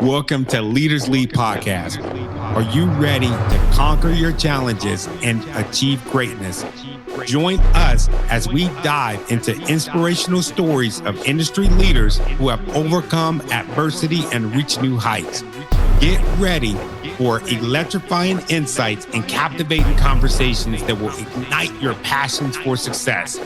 Welcome to Leaders Lead Podcast. Are you ready to conquer your challenges and achieve greatness? Join us as we dive into inspirational stories of industry leaders who have overcome adversity and reached new heights. Get ready for electrifying insights and captivating conversations that will ignite your passions for success.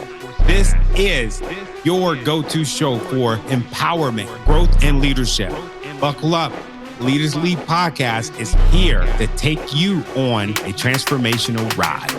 This is your go-to show for empowerment, growth, and leadership. Buckle up. Leaders Lead Podcast is here to take you on a transformational ride.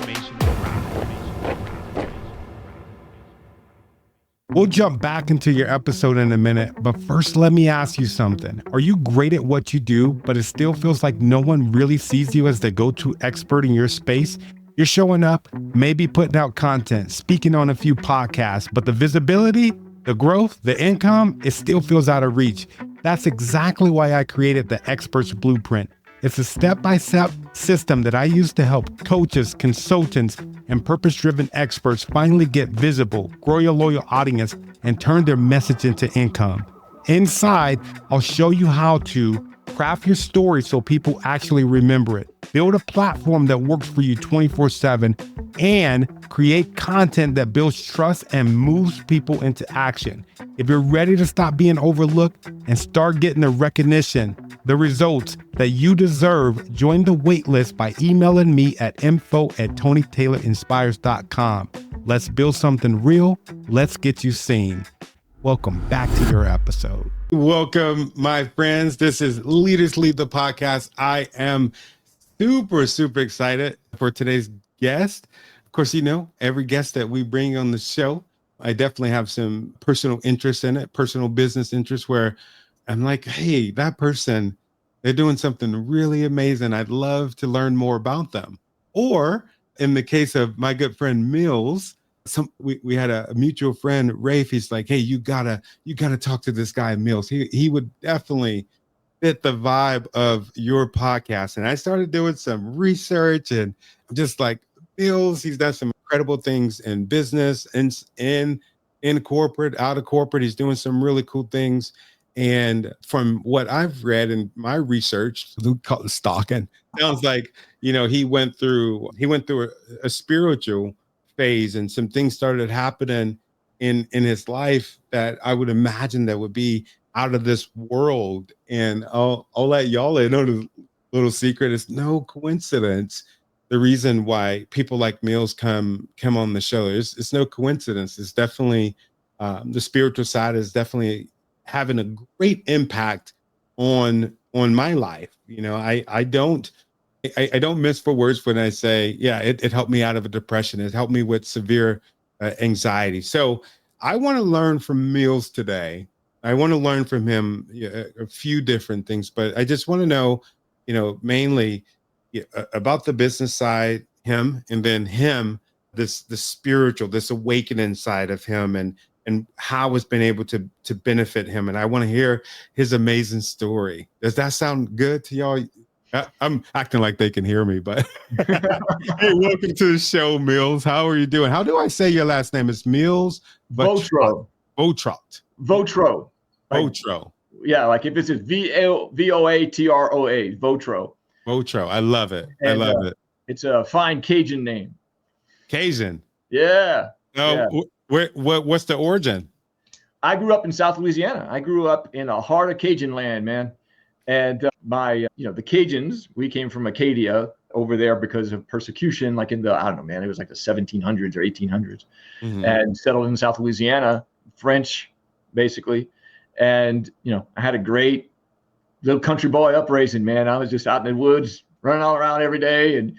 We'll jump back into your episode in a minute, but first let me ask you something. Are you great at what you do, but it still feels like no one really sees you as the go-to expert in your space? You're showing up, maybe putting out content, speaking on a few podcasts, but the visibility, the growth, the income, it still feels out of reach. That's exactly why I created the Experts Blueprint. It's a step-by-step system that I use to help coaches, consultants, and purpose-driven experts finally get visible, grow your loyal audience, and turn their message into income. Inside, I'll show you how to craft your story so people actually remember it, build a platform that works for you 24/7, and create content that builds trust and moves people into action. If you're ready to stop being overlooked and start getting the recognition, the results that you deserve, join the waitlist by emailing me at info@tonytaylorinspires.com. Let's build something real. Let's get you seen. Welcome back to your episode. Welcome, my friends. This is Leaders Lead the Podcast. I am super excited for today's guest. Of course, you know, every guest that we bring on the show, I definitely have some personal interest in it, personal business interest, where I'm like, hey, that person, they're doing something really amazing. I'd love to learn more about them. Or in the case of my good friend Mills, we had a mutual friend, Rafe. He's like, hey, you gotta talk to this guy, Mills. He would definitely fit the vibe of your podcast. And I started doing some research, and I'm just like, Mills, he's done some incredible things in business, in corporate, out of corporate. He's doing some really cool things. And from what I've read in my research, we call it stalking, sounds like, you know, he went through a spiritual phase, and some things started happening in his life that I would imagine that would be out of this world. And I'll let y'all know the little secret. It's no coincidence the reason why people like Mills come on the show. It's no coincidence. It's definitely the spiritual side is definitely having a great impact on my life. You know, I don't miss for words when I say, yeah, it helped me out of a depression. It helped me with severe anxiety. So I want to learn from Mills today. I want to learn from him a few different things, but I just want to know, you know, mainly about the business side, him, and then him, the spiritual, this awakening side of him, and how it's been able to benefit him. And I want to hear his amazing story. Does that sound good to y'all? I'm acting like they can hear me, but hey, welcome to the show, Mills. How are you doing? How do I say your last name? It's Mills Vautrot. Vautrot. Vautrot. Vautrot. Yeah, like if it's Voatroa, Vautrot. Vautrot. I love it. I love it. It's a fine Cajun name. Cajun. Yeah. What's the origin? I grew up in South Louisiana. I grew up in a heart of Cajun land, man. And the Cajuns, we came from Acadia over there because of persecution, like in the, I don't know, man, it was like the 1700s or 1800s, and settled in South Louisiana, French, basically. And, you know, I had a great little country boy uprising, man. I was just out in the woods, running all around every day, and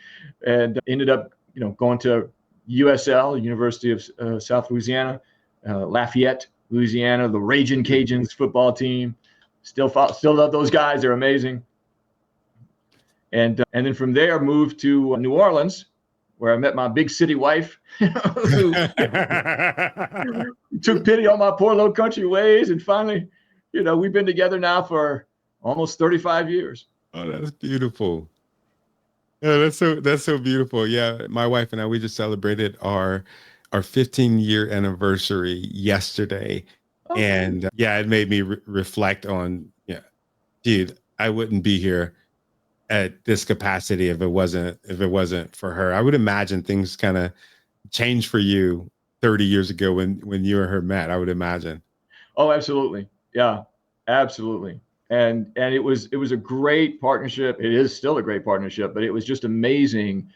ended up, you know, going to USL, University of South Louisiana, Lafayette, Louisiana, the Raging Cajuns football team. Still love those guys. They're amazing. And then from there, moved to New Orleans, where I met my big city wife, who took pity on my poor little country ways. And finally, you know, we've been together now for almost 35 years. Oh, that's beautiful. Yeah, that's so beautiful. Yeah, my wife and I, we just celebrated our 15-year anniversary yesterday. Oh. And it made me reflect on, dude, I wouldn't be here at this capacity if it wasn't for her. I would imagine things kind of changed for you 30 years ago when you and her met, I would imagine. Oh, absolutely. Yeah, absolutely. And it was a great partnership. It is still a great partnership, but it was just amazing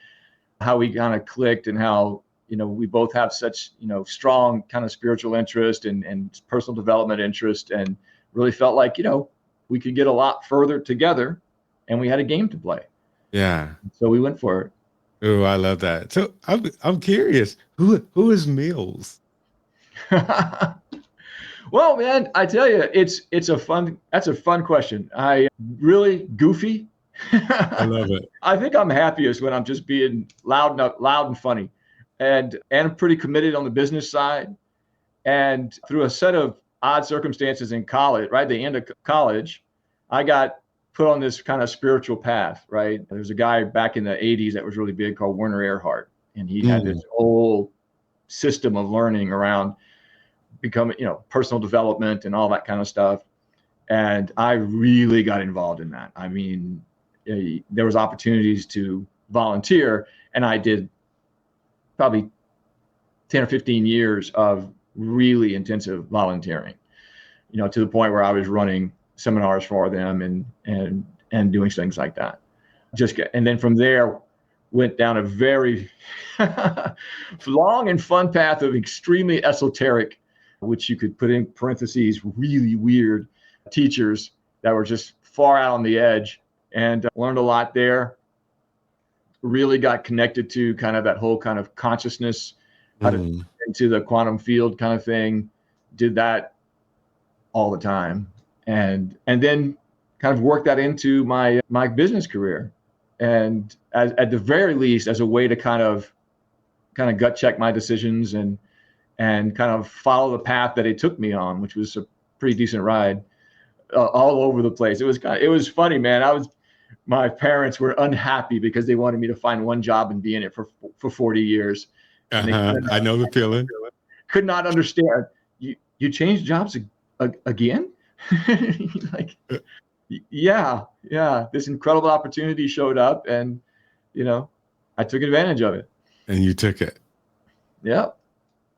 how we kind of clicked and how, we both have such, strong kind of spiritual interest and personal development interest, and really felt like, we could get a lot further together, and we had a game to play. Yeah. So we went for it. Oh, I love that. So I'm curious, who is Mills? Well, man, I tell you, that's a fun question. I really goofy. I love it. I think I'm happiest when I'm just being loud and funny, and I'm pretty committed on the business side. And through a set of odd circumstances in college, right, the end of college, I got put on this kind of spiritual path, right? There's a guy back in the 80s that was really big called Werner Erhard, and he had this whole system of learning around becoming, personal development and all that kind of stuff. And I really got involved in that. I mean, there was opportunities to volunteer, and I did probably 10 or 15 years of really intensive volunteering, to the point where I was running seminars for them and doing things like that. And then from there went down a very long and fun path of extremely esoteric, which you could put in parentheses, really weird teachers that were just far out on the edge, and learned a lot there. Really got connected to kind of that whole kind of consciousness, how to into the quantum field kind of thing. Did that all the time, and then kind of worked that into my business career, and at the very least as a way to kind of gut check my decisions and kind of follow the path that it took me on, which was a pretty decent ride, all over the place. It was funny, man. My parents were unhappy because they wanted me to find one job and be in it for 40 years. I know the feeling. Could not understand. You changed jobs again? Like, yeah. This incredible opportunity showed up, and I took advantage of it. And you took it. Yeah.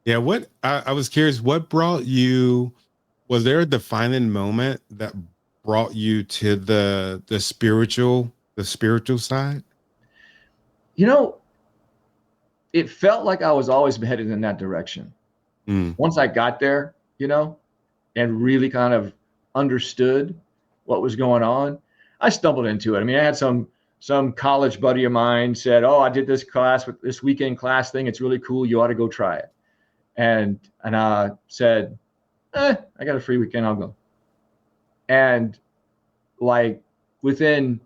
Yeah. What I was curious, what brought you? Was there a defining moment that brought you to the spiritual side? It felt like I was always headed in that direction. Once I got there, and really kind of understood what was going on, I stumbled into it. I mean, I had some college buddy of mine said, "Oh, I did this class with this weekend class thing. It's really cool. You ought to go try it." And I said, I got a free weekend. I'll go. And like within,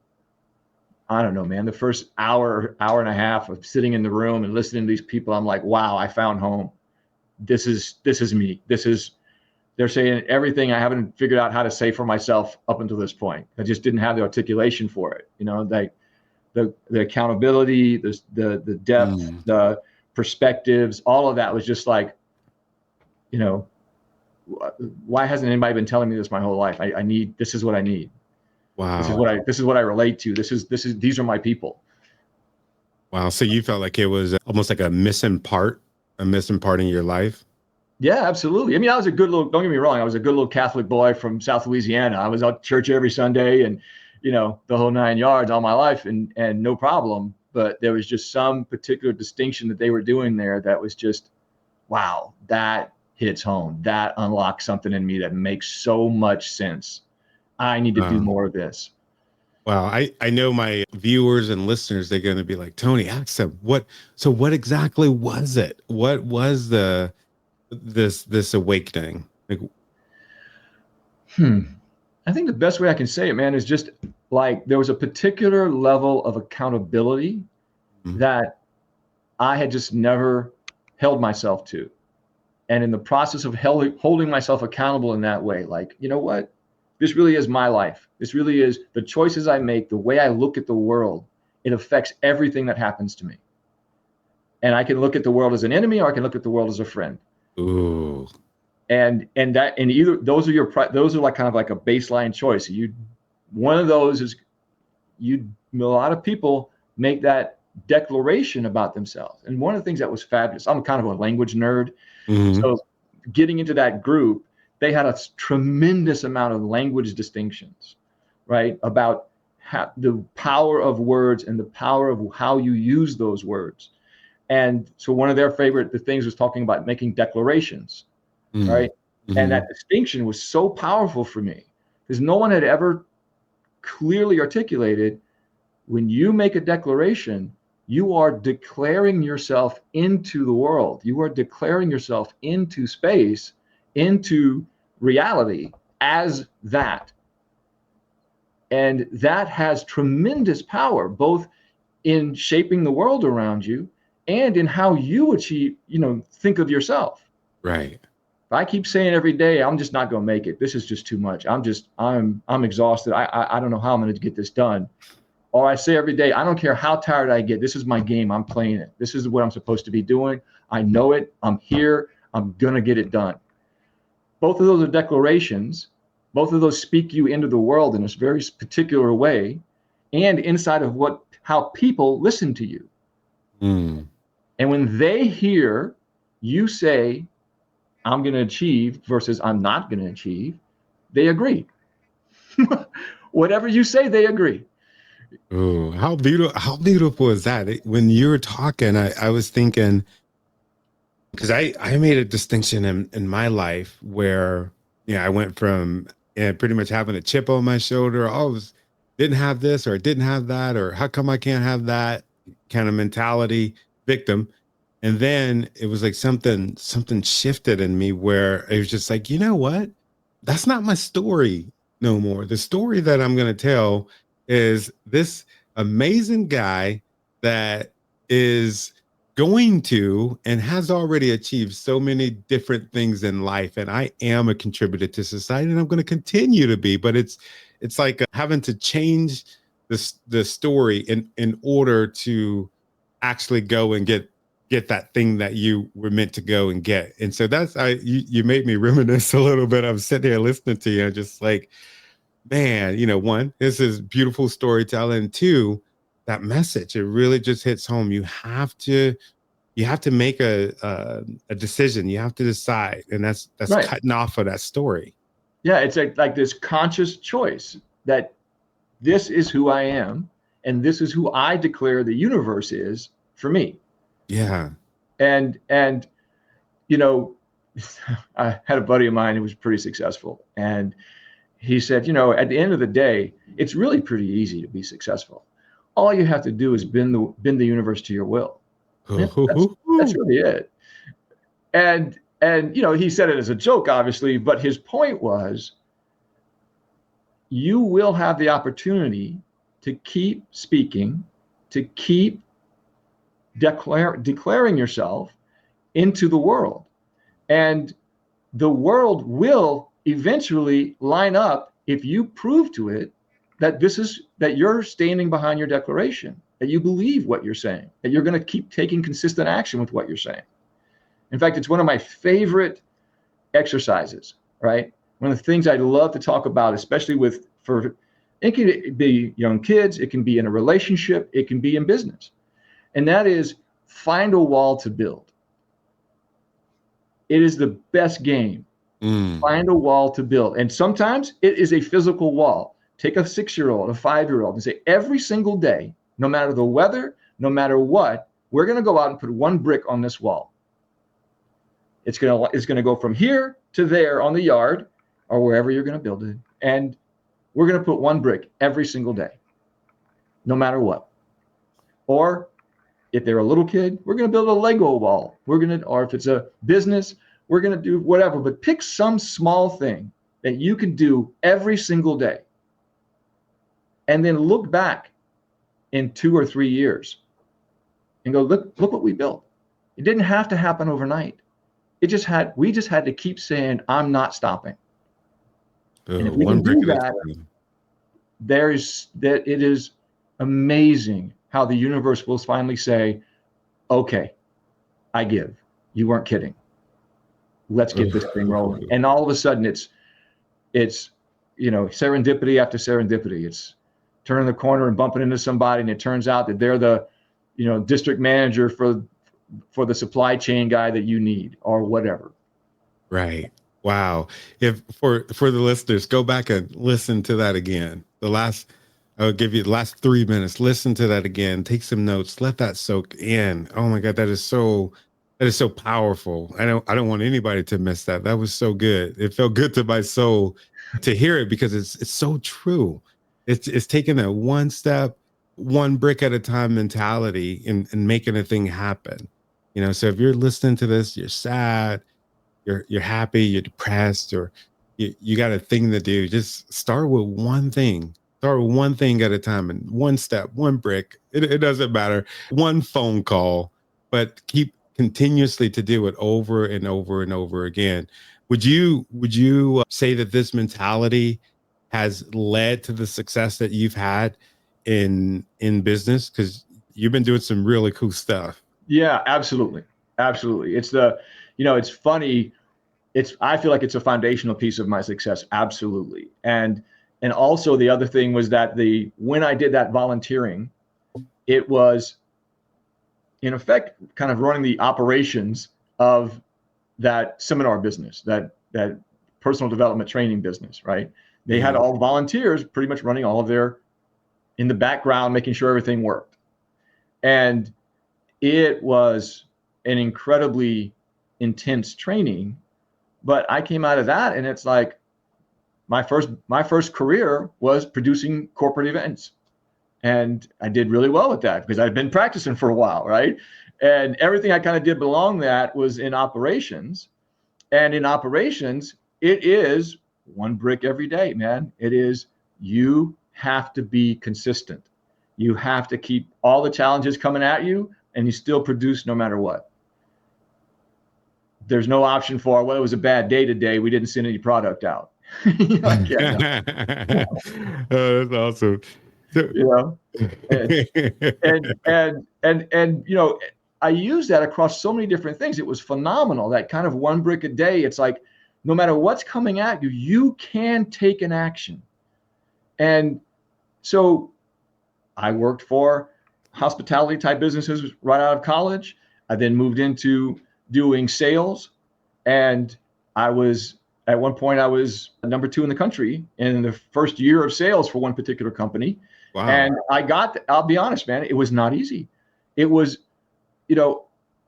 I don't know, man, the first hour and a half of sitting in the room and listening to these people, I'm like, wow, I found home. This is me. They're saying everything I haven't figured out how to say for myself up until this point. I just didn't have the articulation for it. Like the accountability, the depth, the perspectives, all of that was just like, why hasn't anybody been telling me this my whole life? This is what I need. Wow. This is what I relate to. These are my people. Wow. So you felt like it was almost like a missing part in your life? Yeah, absolutely. I mean, don't get me wrong, I was a good little Catholic boy from South Louisiana. I was out to church every Sunday and, the whole 9 yards all my life, and no problem. But there was just some particular distinction that they were doing there that was just, wow, that hits home. That unlocks something in me that makes so much sense. I need to do more of this. Wow. I know my viewers and listeners, they're going to be like, Tony, ask them what exactly was it? What was this awakening? Like, I think the best way I can say it, man, is just like there was a particular level of accountability that I had just never held myself to. And in the process of holding myself accountable in that way, like, you know what? This really is my life. This really is the choices I make, the way I look at the world. It affects everything that happens to me. And I can look at the world as an enemy, or I can look at the world as a friend. Ooh. And either those are like kind of like a baseline choice. You one of those is a lot of people make that declaration about themselves. And one of the things that was fabulous, I'm kind of a language nerd. Mm-hmm. So getting into that group, they had a tremendous amount of language distinctions, right? About the power of words and the power of how you use those words. And so one of their favorite things was talking about making declarations, right? And that distinction was so powerful for me because no one had ever clearly articulated, when you make a declaration, you are declaring yourself into the world. You are declaring yourself into space, into reality as that. And that has tremendous power, both in shaping the world around you and in how you think of yourself. Right. If I keep saying every day, I'm just not going to make it. This is just too much. I'm exhausted. I don't know how I'm going to get this done. Or I say every day, I don't care how tired I get. This is my game. I'm playing it. This is what I'm supposed to be doing. I know it. I'm here. I'm going to get it done. Both of those are declarations. Both of those speak you into the world in a very particular way and inside of how people listen to you. And when they hear you say, I'm going to achieve versus I'm not going to achieve, they agree. Whatever you say, they agree. Oh, how beautiful is that? When you were talking, I was thinking, because I made a distinction in my life where, I went from pretty much having a chip on my shoulder. Didn't have this or didn't have that, or how come I can't have that kind of mentality, victim. And then it was like something shifted in me where it was just like, you know what? That's not my story no more. The story that I'm going to tell is this amazing guy that is going to and has already achieved so many different things in life. And I am a contributor to society and I'm going to continue to be, but it's like having to change the story in order to actually go and get that thing that you were meant to go and get. And so you made me reminisce a little bit. I'm sitting here listening to you and just like, man, one, this is beautiful storytelling. Two, that message, it really just hits home. You have to make a decision. You have to decide. And that's right. Cutting off of that story. Yeah. It's like this conscious choice that this is who I am. And this is who I declare the universe is for me. Yeah. And I had a buddy of mine who was pretty successful. And he said, at the end of the day, it's really pretty easy to be successful. All you have to do is bend the universe to your will. That's really it. And he said it as a joke, obviously, but his point was, you will have the opportunity to keep speaking, to keep declaring yourself into the world. And the world will eventually line up if you prove to it that you're standing behind your declaration, that you believe what you're saying, that you're going to keep taking consistent action with what you're saying. In fact, it's one of my favorite exercises, right? One of the things I love to talk about, especially it can be young kids, it can be in a relationship, it can be in business. And that is, find a wall to build. It is the best game. Find a wall to build. And sometimes it is a physical wall. Take a 6-year-old, a 5-year-old, and say, every single day, no matter the weather, no matter what, we're going to go out and put one brick on this wall. It's going to go from here to there on the yard or wherever you're going to build it. And we're going to put one brick every single day, no matter what. Or if they're a little kid, we're going to build a Lego wall. Or if it's a business, we're going to do whatever, but pick some small thing that you can do every single day. And then look back in 2 or 3 years and go, look what we built. It didn't have to happen overnight. We just had to keep saying, I'm not stopping. And if we can do that, it is amazing how the universe will finally say, okay, I give. You weren't kidding. Let's get this thing rolling. And all of a sudden it's serendipity after serendipity. It's turning the corner and bumping into somebody, and it turns out that they're the, district manager for the supply chain guy that you need or whatever. Right. Wow. If for the listeners, go back and listen to that again. I'll give you the last 3 minutes. Listen to that again. Take some notes. Let that soak in. Oh my God, that is so powerful. I don't want anybody to miss that. That was so good. It felt good to my soul to hear it, because it's so true. It's taking that one step, one brick at a time mentality and making a thing happen. So if you're listening to this, you're sad, you're happy, you're depressed, or you got a thing to do, just start with one thing. Start with one thing at a time, and one step, one brick. It doesn't matter. One phone call, but keep continuously to do it over and over and over again. Would you say that this mentality has led to the success that you've had in business? Because you've been doing some really cool stuff. Yeah, absolutely. Absolutely. It's it's funny. I feel like it's a foundational piece of my success. Absolutely. And also the other thing was that when I did that volunteering, it was in effect kind of running the operations of that seminar business, that personal development training business, right? They had all volunteers pretty much running all of their, in the background, making sure everything worked. And it was an incredibly intense training, but I came out of that and it's like, my first career was producing corporate events. And I did really well with that because I'd been practicing for a while, right? And everything I kind of did along that was in operations. And in operations, it is one brick every day, man. It is, you have to be consistent. You have to keep all the challenges coming at you and you still produce no matter what. There's no option for, well, it was a bad day today, we didn't send any product out. Like, yeah, no. Oh, that's awesome. And I use that across so many different things. It was phenomenal. That kind of one brick a day. It's like, no matter what's coming at you, you can take an action. And so I worked for hospitality type businesses right out of college. I then moved into doing sales, and at one point I was number 2 in the country in the first year of sales for one particular company. Wow. And I'll be honest, man, it was not easy. It was,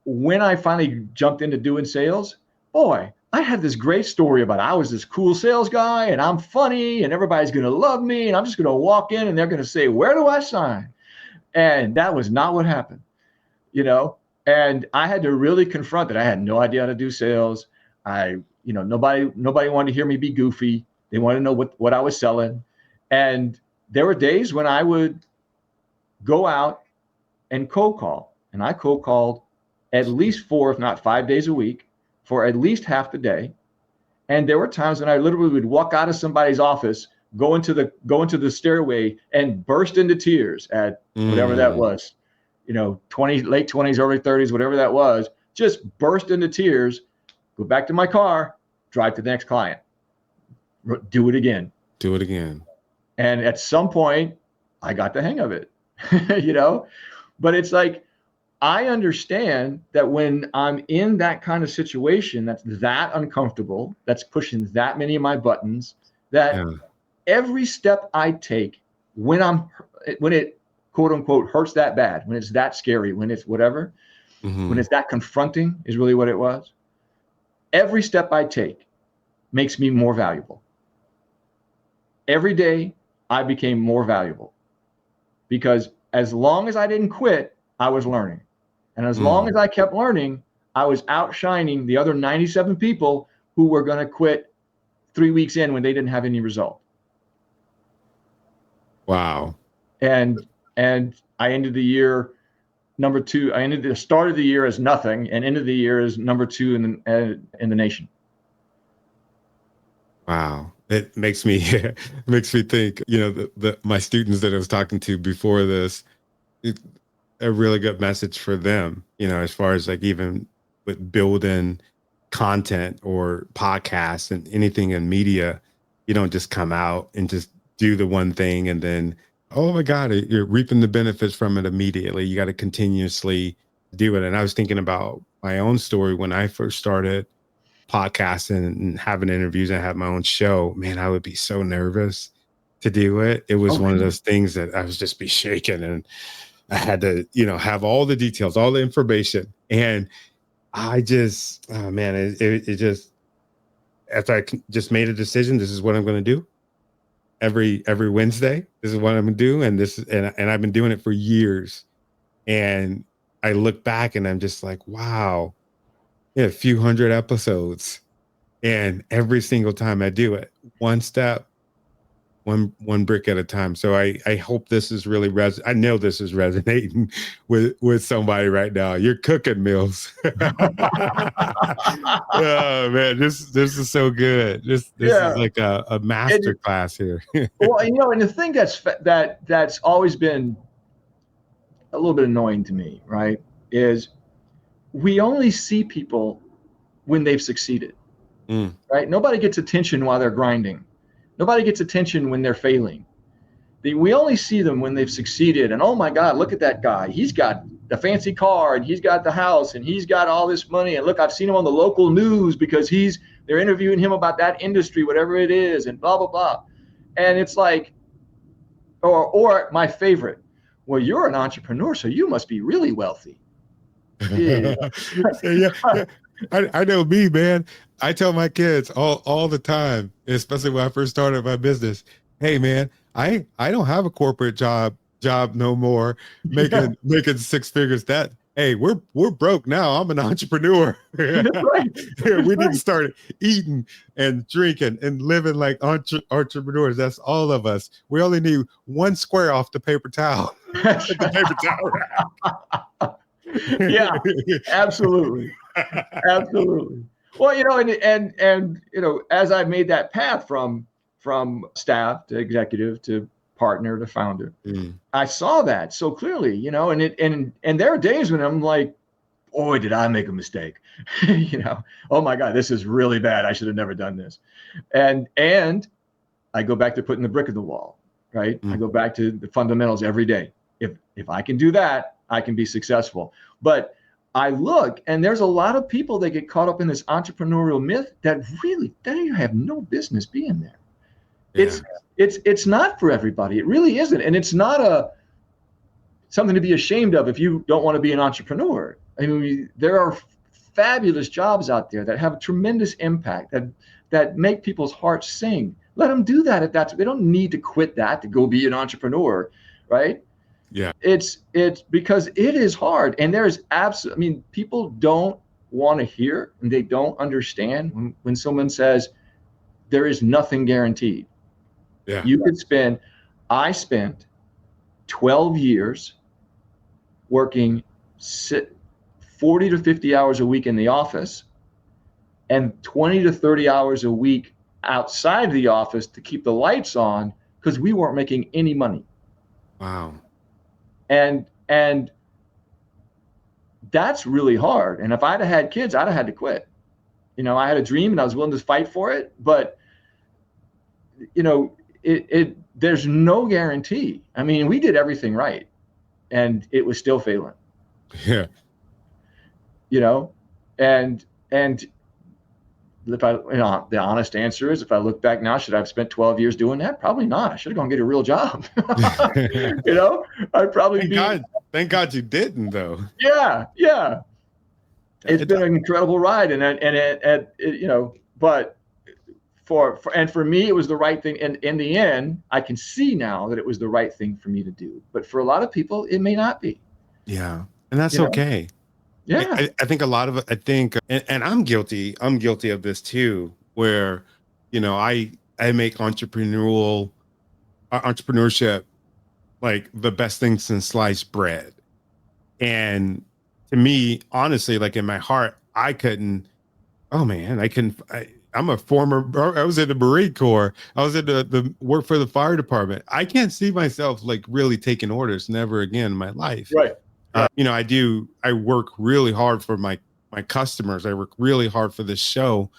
when I finally jumped into doing sales, boy, I had this great story about I was this cool sales guy and I'm funny and everybody's going to love me and I'm just going to walk in and they're going to say, where do I sign? And that was not what happened, and I had to really confront that. I had no idea how to do sales. Nobody wanted to hear me be goofy. They wanted to know what I was selling. And there were days when I would go out and cold call, and I cold called at least 4, if not 5 days a week for at least half the day. And there were times when I literally would walk out of somebody's office, go into the stairway and burst into tears at whatever that was, late 20s, early 30s, whatever that was, just burst into tears, go back to my car, drive to the next client, do it again. And at some point I got the hang of it, but it's like, I understand that when I'm in that kind of situation, that's that uncomfortable, that's pushing that many of my buttons, that every step I take when it quote unquote hurts that bad, when it's that scary, when it's whatever, when it's that confronting is really what it was. Every step I take makes me more valuable. Every day I became more valuable because as long as I didn't quit, I was learning. And as long as I kept learning, I was outshining the other 97 people who were going to quit 3 weeks in when they didn't have any result. Wow. And I ended the year number 2. I ended the start of the year as nothing and ended the year as number 2 in the nation. Wow. It makes me think, my students that I was talking to before this, a really good message for them, as far as like even with building content or podcasts and anything in media, You don't just come out and just do the one thing and then, oh my God, you're reaping the benefits from it immediately. You got to continuously do it. And I was thinking about my own story when I first started podcasting and having interviews and have my own show. Man, I would be so nervous to do it. It was one of those things that I was just be shaking, and I had to, have all the details, all the information. And I just, oh man, it just, after I just made a decision, this is what I'm going to do every Wednesday. This is what I'm going to do. And I've been doing it for years. And I look back and I'm just like, wow, a few hundred episodes. And every single time I do it, one step, one brick at a time. So I hope this is really I know this is resonating with somebody right now. You're cooking, Mills. Oh man, this is so good. This is like a master class here. Well, and the thing that's always been a little bit annoying to me, right, is we only see people when they've succeeded. Right? Nobody gets attention while they're grinding. Nobody gets attention when they're failing. We only see them when they've succeeded. And oh my God, look at that guy. He's got the fancy car and he's got the house and he's got all this money. And look, I've seen him on the local news because they're interviewing him about that industry, whatever it is, and blah, blah, blah. And it's like, or my favorite, well, you're an entrepreneur, so you must be really wealthy. Yeah. I know me, man. I tell my kids all the time, especially when I first started my business. Hey, man, I don't have a corporate job no more, making six figures. Hey, we're broke now. I'm an entrepreneur. Right. We need to start eating and drinking and living like entrepreneurs. That's all of us. We only need one square off the paper towel. The paper towel rack. Yeah, absolutely. Absolutely. Well, and as I made that path from staff to executive to partner to founder, I saw that so clearly, and there are days when I'm like, boy, did I make a mistake? Oh my God, this is really bad. I should have never done this. And I go back to putting the brick in the wall, right? I go back to the fundamentals every day. If I can do that, I can be successful. But I look, and there's a lot of people that get caught up in this entrepreneurial myth that really, they have no business being there. Yeah. It's not for everybody. It really isn't. And it's not something to be ashamed of if you don't want to be an entrepreneur. I mean, there are fabulous jobs out there that have a tremendous impact that make people's hearts sing. Let them do that they don't need to quit that to go be an entrepreneur, right? Yeah. It's because it is hard, and there's people don't want to hear, and they don't understand when someone says there is nothing guaranteed. Yeah. I spent 12 years working 40 to 50 hours a week in the office and 20 to 30 hours a week outside the office to keep the lights on because we weren't making any money. Wow. And that's really hard. And if I'd have had kids, I'd have had to quit. I had a dream and I was willing to fight for it, but there's no guarantee. I mean, we did everything right and it was still failing. Yeah. And if the honest answer is, if I look back now, should I have spent 12 years doing that? Probably not. I should have gone get a real job. I'd probably Thank God you didn't, though. Yeah. It's been an incredible ride, but for me, it was the right thing. And in the end, I can see now that it was the right thing for me to do. But for a lot of people, it may not be. Yeah, and that's okay. Yeah, I think a lot of it. And I'm guilty. I'm guilty of this too, where I make entrepreneurship like the best thing since sliced bread. And to me, honestly, like in my heart, I couldn't. Oh man, I'm a former. I was in the Marine Corps. I was in the work for the fire department. I can't see myself like really taking orders. Never again in my life. Right. I work really hard for my customers. I work really hard for this show,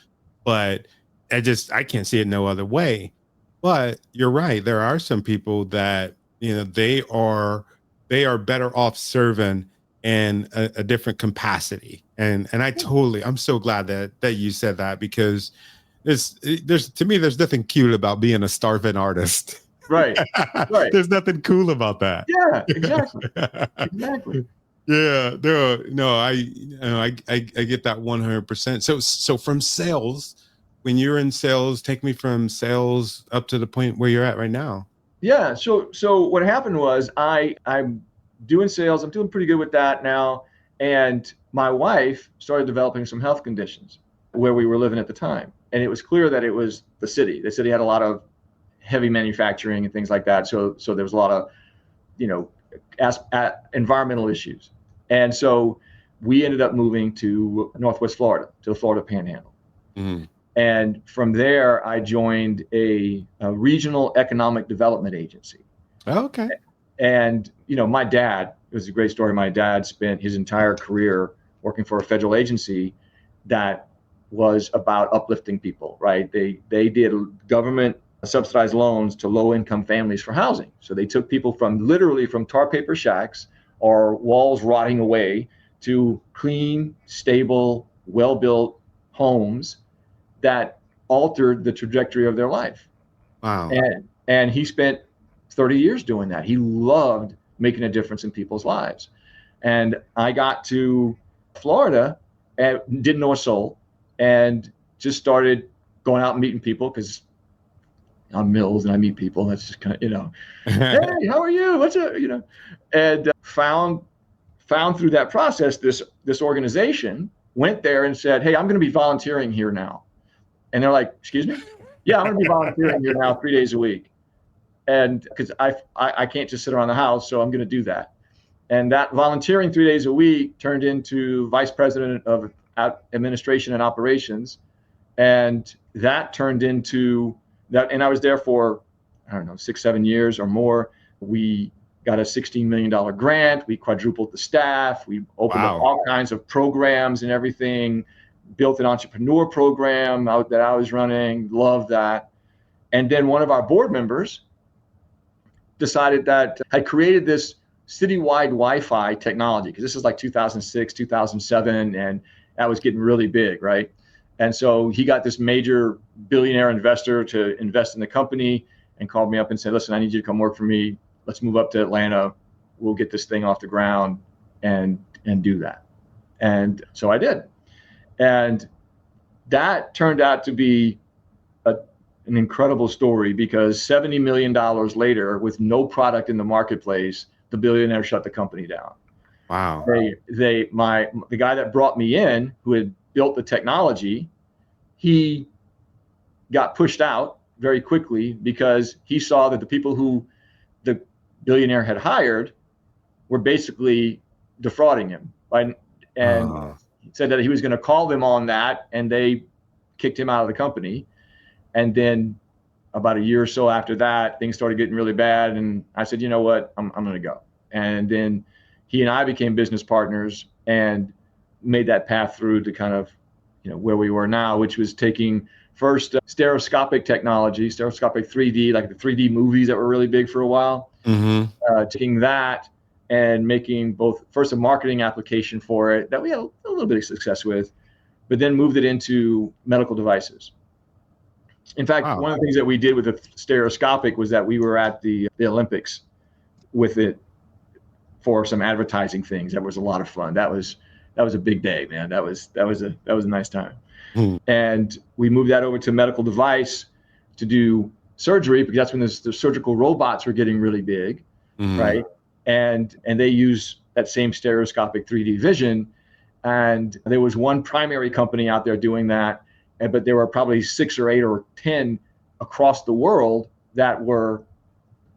but I can't see it no other way. But you're right. There are some people that, they are better off serving in a different capacity. And I'm so glad that you said that, because there's to me, there's nothing cute about being a starving artist. Right. Right. There's nothing cool about that. Yeah, exactly. Exactly. Yeah, no, I get that 100%. So from sales, when you're in sales, take me from sales up to the point where you're at right now. Yeah. So what happened was I'm doing sales. I'm doing pretty good with that now. And my wife started developing some health conditions where we were living at the time. And it was clear that it was the city. The city had a lot of heavy manufacturing and things like that. So there was a lot of, environmental issues. And so we ended up moving to Northwest Florida, to the Florida Panhandle. Mm. And from there, I joined a regional economic development agency. Okay. And, my dad, it was a great story. My dad spent his entire career working for a federal agency that was about uplifting people, right? They did government subsidized loans to low income families for housing. So they took people literally from tar paper shacks or walls rotting away to clean, stable, well-built homes that altered the trajectory of their life. Wow. And he spent 30 years doing that. He loved making a difference in people's lives. And I got to Florida and didn't know a soul, and just started going out and meeting people, because I'm Mills and I meet people. That's just kind of, hey, how are you? What's up? And found through that process this organization, went there and said, hey, I'm going to be volunteering here now. And they're like, excuse me? Yeah, I'm going to be volunteering here now 3 days a week. And because I can't just sit around the house, so I'm going to do that. And that volunteering 3 days a week turned into vice president of administration and operations. And that turned into that. And I was there for, 6-7 years or more. We got a $16 million grant. We quadrupled the staff. We opened up all kinds of programs and everything, built an entrepreneur program that I was running, loved that. And then one of our board members decided that I created this citywide Wi-Fi technology, because this is like 2006, 2007, and that was getting really big, right? And so he got this major billionaire investor to invest in the company and called me up and said, listen, I need you to come work for me. Let's move up to Atlanta. We'll get this thing off the ground and do that. And so I did. And that turned out to be an incredible story, because $70 million later, with no product in the marketplace, the billionaire shut the company down. Wow. The guy that brought me in, who had built the technology, he got pushed out very quickly, because he saw that the people who the billionaire had hired were basically defrauding him. Right? And he said that he was going to call them on that, and they kicked him out of the company. And then about a year or so after that, things started getting really bad. And I said, you know what, I'm going to go. And then he and I became business partners and made that path through to kind of, where we were now, which was taking first stereoscopic technology, stereoscopic 3D, like the 3D movies that were really big for a while, taking that and making both first a marketing application for it that we had a little bit of success with, but then moved it into medical devices. In fact, one of the things that we did with the stereoscopic was that we were at the Olympics with it for some advertising things. That was a lot of fun. That was a big day, man. That was a nice time. And we moved that over to medical device to do surgery, because that's when the surgical robots were getting really big, right? And they use that same stereoscopic 3D vision. And there was one primary company out there doing that, but there were probably 6 or 8 or 10 across the world that were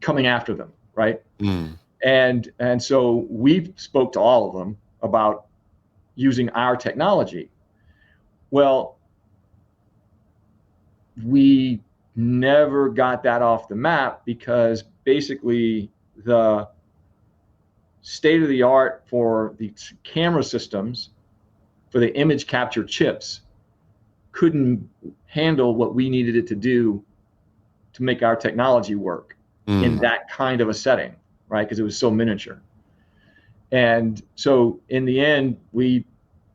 coming after them, right? And so we spoke to all of them about using our technology. Well, we never got that off the map, because basically the state of the art for the camera systems, for the image capture chips, couldn't handle what we needed it to do to make our technology work in that kind of a setting, right? Because it was so miniature. And so in the end, we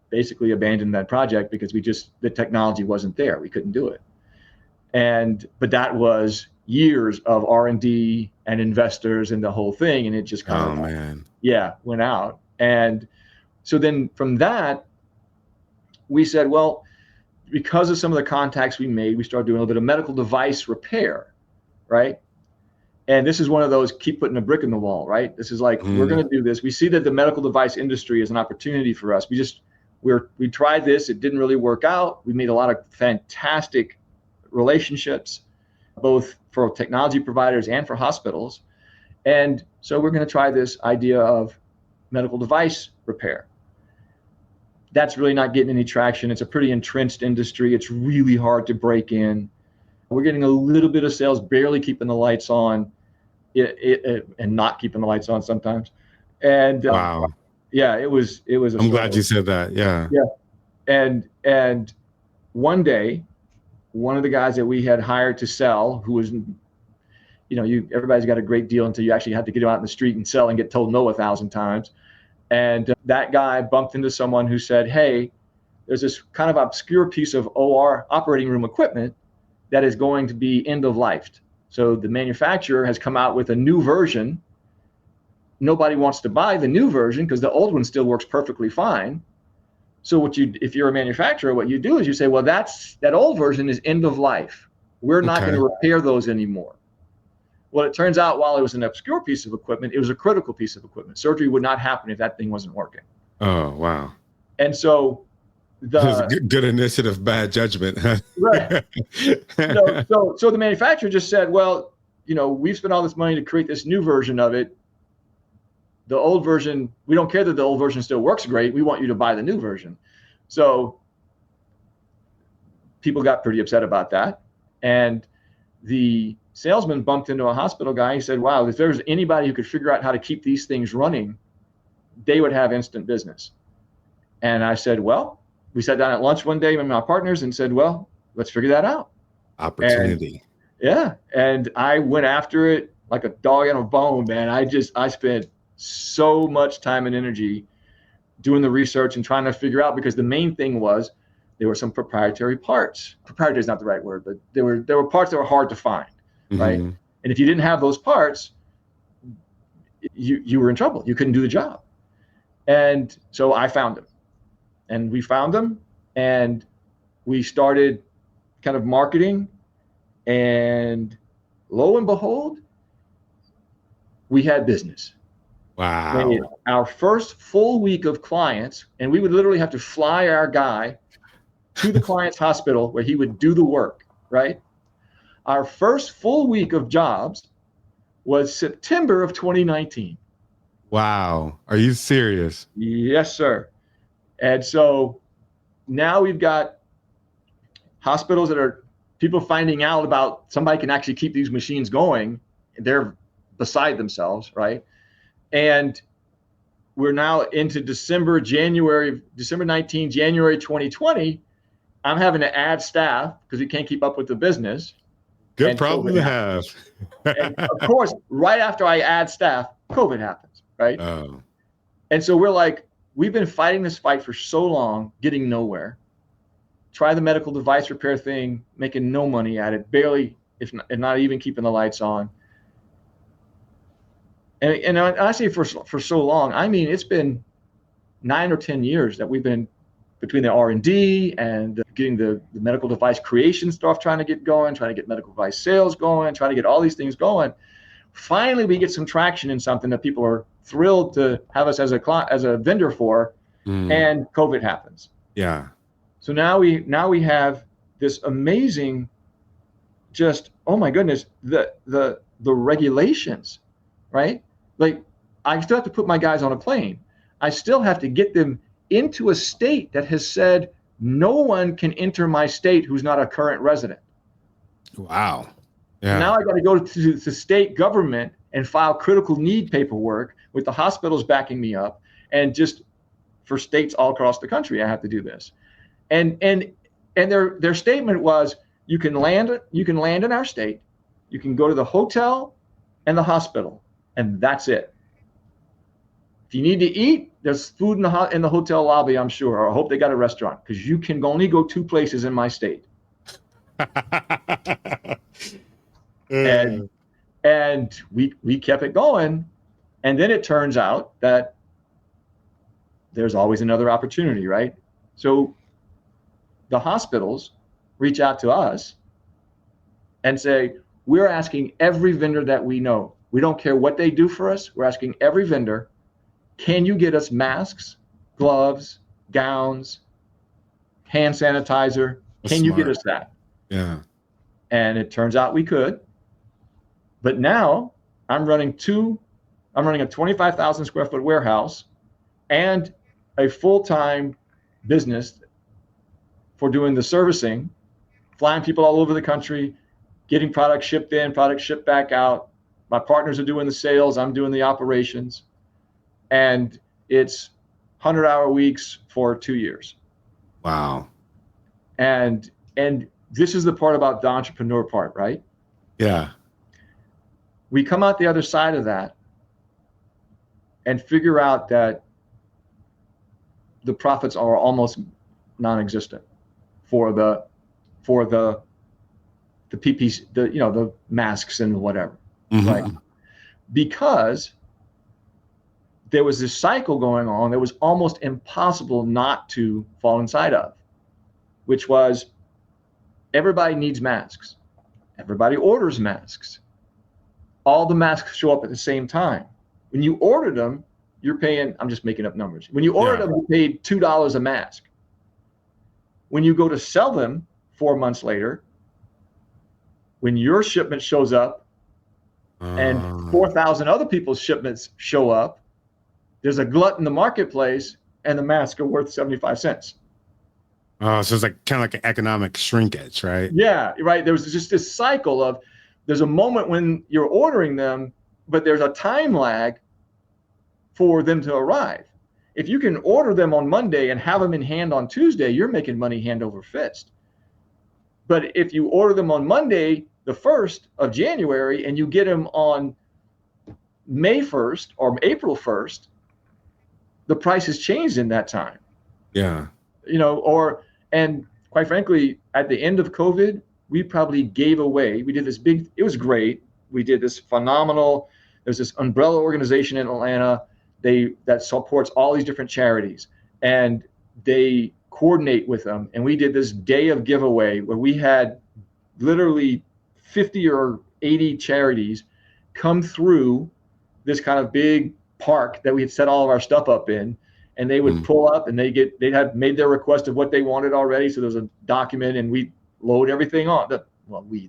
basically abandoned that project because the technology wasn't there. We couldn't do it. But that was years of R&D and investors and the whole thing. And it just kind of, went out. And so then from that, we said, well, because of some of the contacts we made, we started doing a little bit of medical device repair, right? And this is one of those keep putting a brick in the wall, right? This is like, we're going to do this. We see that the medical device industry is an opportunity for us. We tried this. It didn't really work out. We made a lot of fantastic relationships, both for technology providers and for hospitals. And so we're going to try this idea of medical device repair. That's really not getting any traction. It's a pretty entrenched industry. It's really hard to break in. We're getting a little bit of sales, barely keeping the lights on, and not keeping the lights on sometimes. And wow. Yeah, it was. I'm glad you said that. Yeah. Yeah. And one day, one of the guys that we had hired to sell, who was, everybody's got a great deal until you actually have to get out in the street and sell and get told no 1,000 times. And that guy bumped into someone who said, hey, there's this kind of obscure piece of OR operating room equipment that is going to be end of life. So the manufacturer has come out with a new version. Nobody wants to buy the new version because the old one still works perfectly fine. So if you're a manufacturer, what you do is you say, well, that old version is end of life. We're not going to repair those anymore. Well, it turns out while it was an obscure piece of equipment, it was a critical piece of equipment. Surgery would not happen if that thing wasn't working. Oh, wow. And so good initiative, bad judgment. Right. So the manufacturer just said, well, we've spent all this money to create this new version of it. The old version, we don't care that the old version still works great. We want you to buy the new version. So people got pretty upset about that. And the salesman bumped into a hospital guy. He said, wow, if there's anybody who could figure out how to keep these things running, they would have instant business. And I said, well, we sat down at lunch one day with my partners and said, well, let's figure that out. Opportunity. And I went after it like a dog on a bone, man. I spent so much time and energy doing the research and trying to figure out, because the main thing was there were some proprietary parts. Proprietary is not the right word, but there were parts that were hard to find, right? And if you didn't have those parts, you were in trouble. You couldn't do the job. And so I found them, and we found them, and we started kind of marketing, and lo and behold, we had business. Wow. Our first full week of clients, and we would literally have to fly our guy to the client's hospital where he would do the work, right? Our first full week of jobs was September of 2019. Wow. Are you serious? Yes, sir. And so now we've got hospitals that are people finding out about somebody can actually keep these machines going. They're beside themselves, right? And we're now into December 19, January 2020. I'm having to add staff because we can't keep up with the business. Good problem to have. And of course, right after I add staff, COVID happens, right? Oh. And so we're like, we've been fighting this fight for so long, getting nowhere. Try the medical device repair thing, making no money at it, barely, if not even keeping the lights on. And I say for so long, I mean, it's been 9 or 10 years that we've been between the R&D and getting the medical device creation stuff, trying to get going, trying to get medical device sales going, trying to get all these things going. Finally, we get some traction in something that people are thrilled to have us as a vendor for, and COVID happens. Yeah. So now we have this amazing, just, oh my goodness, the regulations, right? Like, I still have to put my guys on a plane. I still have to get them into a state that has said no one can enter my state who's not a current resident. Wow. Yeah. Now I got to go to the state government and file critical need paperwork with the hospitals backing me up, and just for states all across the country, I have to do this. And their statement was, you can land in our state, You can go to the hotel and the hospital, and that's it. If you need to eat, there's food in the hotel lobby, I'm sure. Or I hope they got a restaurant, because you can only go 2 places in my state. And we kept it going. And then it turns out that there's always another opportunity, right? So the hospitals reach out to us and say, we're asking every vendor that we know. We don't care what they do for us. We're asking every vendor, can you get us masks, gloves, gowns, hand sanitizer? Can you get us that? Yeah. And it turns out we could. But now I'm running a 25,000 square foot warehouse and a full-time business for doing the servicing, flying people all over the country, getting products shipped in, products shipped back out. My partners are doing the sales, I'm doing the operations. And it's 100-hour weeks for 2 years. Wow. And this is the part about the entrepreneur part, right? Yeah. We come out the other side of that and figure out that the profits are almost non-existent for the PPs, the masks and whatever, right? Because there was this cycle going on that was almost impossible not to fall inside of, which was everybody needs masks. Everybody orders masks. All the masks show up at the same time. When you ordered them, you're paying, I'm just making up numbers. When you ordered them, you paid $2 a mask. When you go to sell them 4 months later, when your shipment shows up and 4,000 other people's shipments show up, there's a glut in the marketplace and the masks are worth 75 cents. Oh, so it's like kind of like an economic shrinkage, right? Yeah, right. There was just this cycle of, there's a moment when you're ordering them, but there's a time lag for them to arrive. If you can order them on Monday and have them in hand on Tuesday, you're making money hand over fist. But if you order them on Monday, the 1st of January, and you get them on May 1st or April 1st, the price has changed in that time. Yeah. And quite frankly, at the end of COVID, we probably gave away, we did this big, it was great. We did this phenomenal, there's this umbrella organization in Atlanta, that supports all these different charities, and they coordinate with them. And we did this day of giveaway where we had literally 50 or 80 charities come through this kind of big park that we had set all of our stuff up in. And they would pull up and they had made their request of what they wanted already. So there's a document and we load everything on. The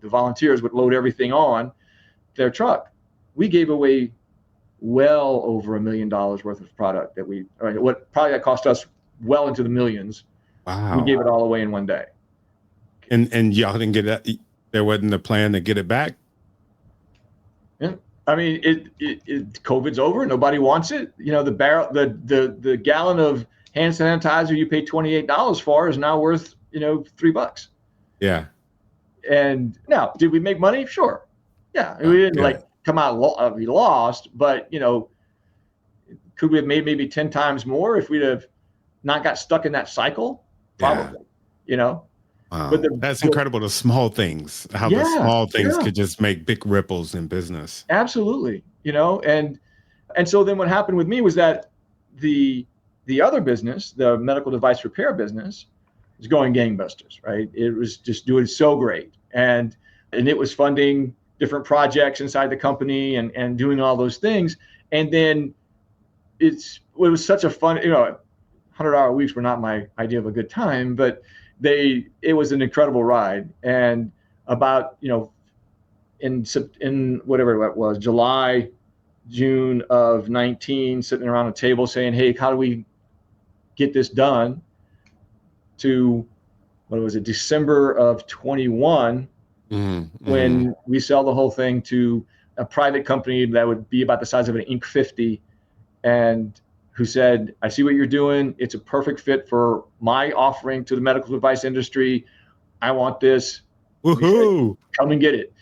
volunteers would load everything on their truck. We gave away well over $1 million worth of product that cost us well into the millions. Wow. We gave it all away in one day. And y'all didn't get that. There wasn't a plan to get it back. Yeah. I mean, COVID's over. Nobody wants it. The gallon of hand sanitizer you pay $28 for is now worth, $3. Yeah. And now, did we make money? Sure. Yeah. We didn't come out, we lost, but could we have made maybe 10 times more if we'd have not got stuck in that cycle? Probably, Wow. But that's incredible. The small things, how the small things could just make big ripples in business. Absolutely. And so then what happened with me was that the other business, the medical device repair business, was going gangbusters, right? It was just doing so great. And it was funding different projects inside the company and doing all those things. And then it was such a fun, 100-hour weeks were not my idea of a good time, but it was an incredible ride. And about, in whatever it was, July, June of 19, sitting around a table saying, hey, how do we get this done, to, December of 21, when we sell the whole thing to a private company that would be about the size of an Inc. 50, and who said, I see what you're doing. It's a perfect fit for my offering to the medical device industry. I want this. Woohoo! Come and get it.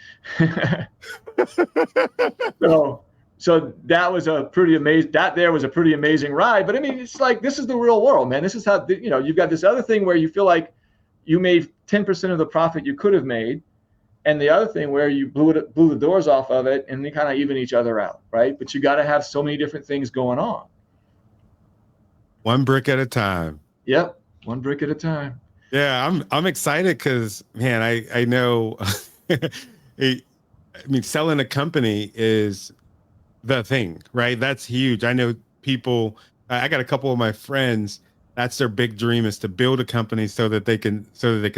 So that was a pretty amazing. That there was a pretty amazing ride. But I mean, it's like this is the real world, man. This is how you've got this other thing where you feel like you made 10% of the profit you could have made, and the other thing where you blew the doors off of it, and they kind of even each other out, right? But you got to have so many different things going on. One brick at a time. Yep, one brick at a time. Yeah, I'm excited because, man, I know. I mean, selling a company is the thing, right? That's huge. I know people. I got a couple of my friends. That's their big dream, is to build a company so that they can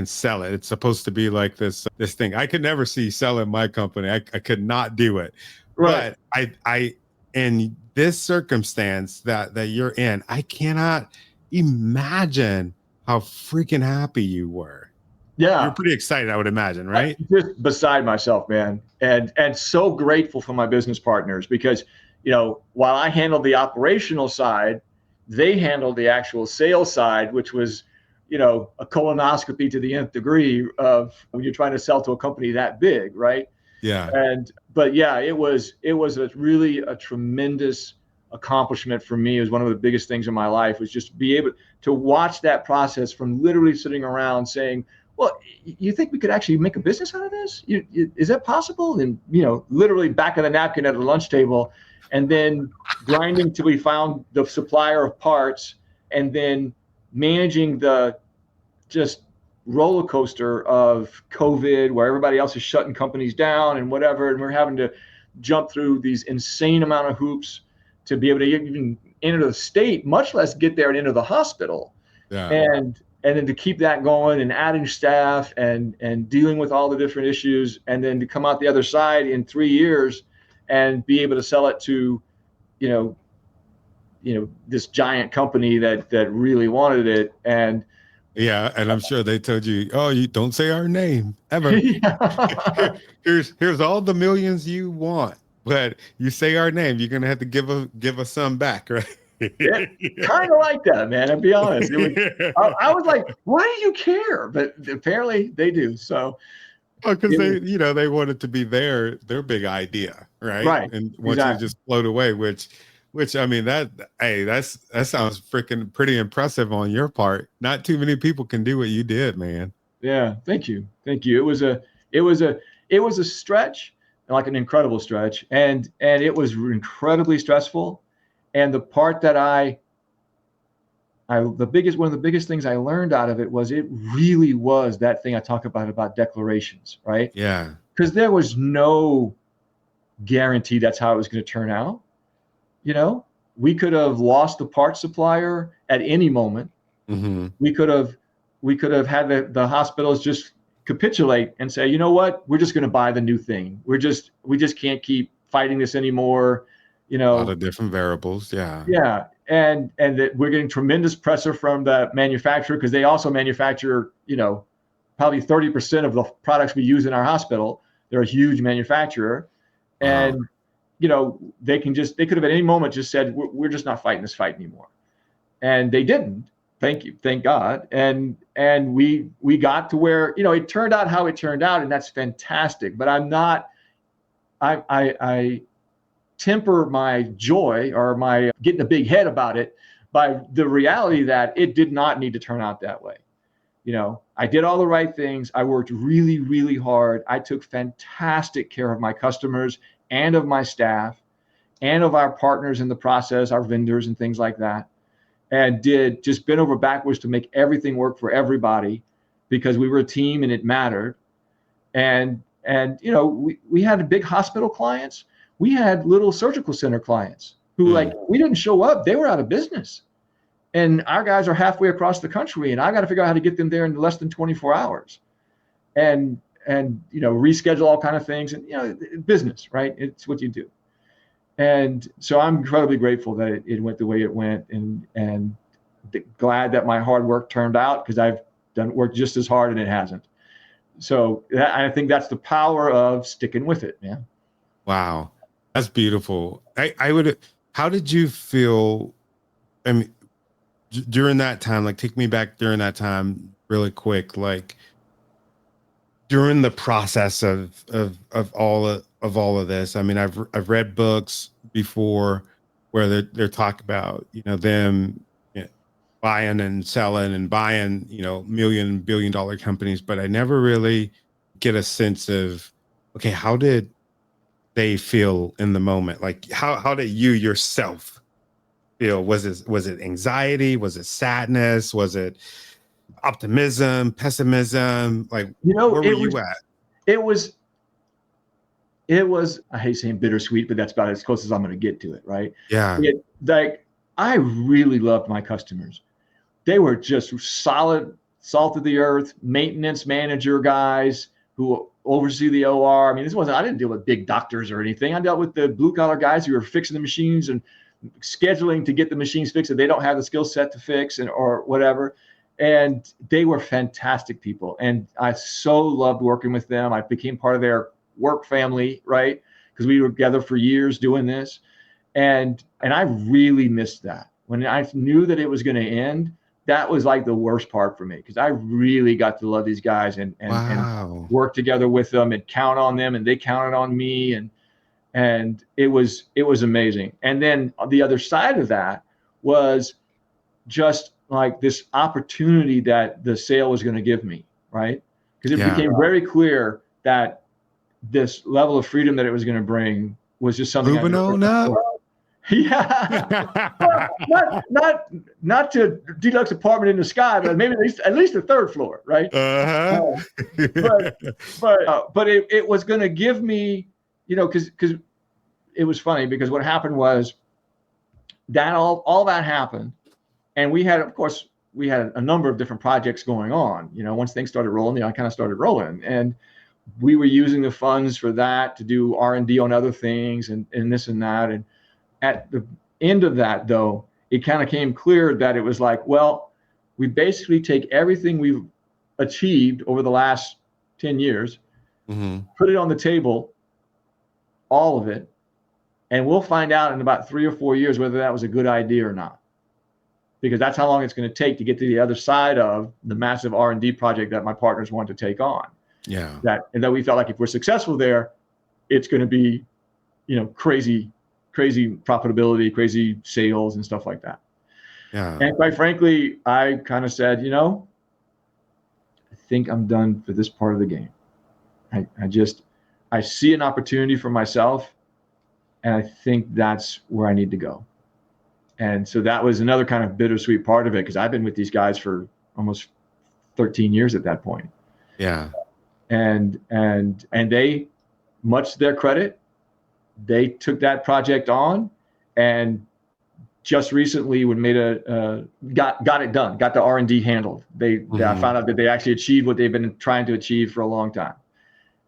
sell it. It's supposed to be like this thing. I could never see selling my company. I could not do it. Right. But I in this circumstance that you're in, I cannot imagine how freaking happy you were. Yeah. You're pretty excited, I would imagine, right? I'm just beside myself, man. And so grateful for my business partners because, while I handled the operational side, they handled the actual sales side, which was, a colonoscopy to the nth degree of when you're trying to sell to a company that big, right? Yeah. But yeah, it was really a tremendous accomplishment for me. It was one of the biggest things in my life, was just be able to watch that process from literally sitting around saying, well, you think we could actually make a business out of this? Is that possible? And, literally back of the napkin at the lunch table, and then grinding till we found the supplier of parts, and then managing the just roller coaster of COVID, where everybody else is shutting companies down and whatever. And we're having to jump through these insane amount of hoops to be able to even enter the state, much less get there and enter the hospital. Yeah. And then to keep that going and adding staff and dealing with all the different issues, and then to come out the other side in 3 years and be able to sell it to, this giant company that really wanted it. And yeah, and I'm sure they told you, oh, you don't say our name ever. Yeah. here's all the millions you want, but you say our name, you're gonna have to give us some back, right? Kind of like that, man. I'll be honest. I was like, why do you care? But apparently they do. So, because they want it to be their big idea, right? Right. And once you just float away, which I mean, that sounds freaking pretty impressive on your part. Not too many people can do what you did, man. Yeah, thank you. It was a stretch, like an incredible stretch, and it was incredibly stressful. And the part that one of the biggest things I learned out of it was, it really was that thing I talk about declarations, right? Yeah. Because there was no guarantee that's how it was going to turn out. We could have lost the part supplier at any moment. Mm-hmm. We could have had the hospitals just capitulate and say, you know what, we're just going to buy the new thing. We just can't keep fighting this anymore. A lot of different variables. Yeah. Yeah. And that we're getting tremendous pressure from the manufacturer, because they also manufacture, probably 30% of the products we use in our hospital. They're a huge manufacturer. And, they could have at any moment just said, we're just not fighting this fight anymore. And they didn't. Thank God. And we got to where, it turned out how it turned out, and that's fantastic. But I temper my joy or my getting a big head about it by the reality that it did not need to turn out that way. I did all the right things. I worked really, really hard. I took fantastic care of my customers and of my staff and of our partners in the process, our vendors and things like that, and did just bent over backwards to make everything work for everybody, because we were a team and it mattered. And we had big hospital clients. We had little surgical center clients who, we didn't show up. They were out of business. And our guys are halfway across the country, and I got to figure out how to get them there in less than 24 hours and reschedule all kind of things. And, business, right? It's what you do. And so I'm incredibly grateful that it went the way it went, and glad that my hard work turned out, because I've worked just as hard and it hasn't. So I think that's the power of sticking with it, man. Wow. That's beautiful. How did you feel? I mean, during that time, take me back during that time really quick. during the process of all of this, I mean, I've read books before where they're talking about, them, buying and selling and buying, million billion dollar companies, but I never really get a sense of, okay, how did they feel in the moment? Like how did you yourself feel? Was it anxiety? Was it sadness? Was it optimism, pessimism? Like, where were you at? It was, it was, I hate saying bittersweet, but that's about as close as I'm going to get to it. Right. Yeah. Like, I really loved my customers. They were just solid, salt of the earth, maintenance manager guys who oversee the OR. I mean, I didn't deal with big doctors or anything. I dealt with the blue collar guys who were fixing the machines and scheduling to get the machines fixed that they don't have the skill set to fix or whatever. And they were fantastic people. And I so loved working with them. I became part of their work family, right? Because we were together for years doing this. And I really missed that. When I knew that it was going to end, that was like the worst part for me, because I really got to love these guys and work together with them and count on them, and they counted on me, and it was amazing. And then the other side of that was just like this opportunity that the sale was going to give me, right? Because it became very clear that this level of freedom that it was going to bring was just something. Moving on up. Yeah. Well, not to deluxe apartment in the sky, but maybe at least the third floor, right? But it was going to give me, because it was funny, because what happened was that all that happened, and we had a number of different projects going on. Once things started rolling, I kind of started rolling, and we were using the funds for that to do R&D on other things and this and that. And at the end of that, though, it kind of came clear that it was like, well, we basically take everything we've achieved over the last 10 years, put it on the table, all of it, and we'll find out in about 3 or 4 years whether that was a good idea or not. Because that's how long it's going to take to get to the other side of the massive R&D project that my partners want to take on. Yeah. And that we felt like if we're successful there, it's going to be, crazy profitability, crazy sales and stuff like that. Yeah. And quite frankly, I kind of said, I think I'm done for this part of the game. I see an opportunity for myself, and I think that's where I need to go. And so that was another kind of bittersweet part of it, because I've been with these guys for almost 13 years at that point. Yeah. And they, much to their credit, they took that project on, and just recently got it done, got the R&D handled. They found out that they actually achieved what they've been trying to achieve for a long time.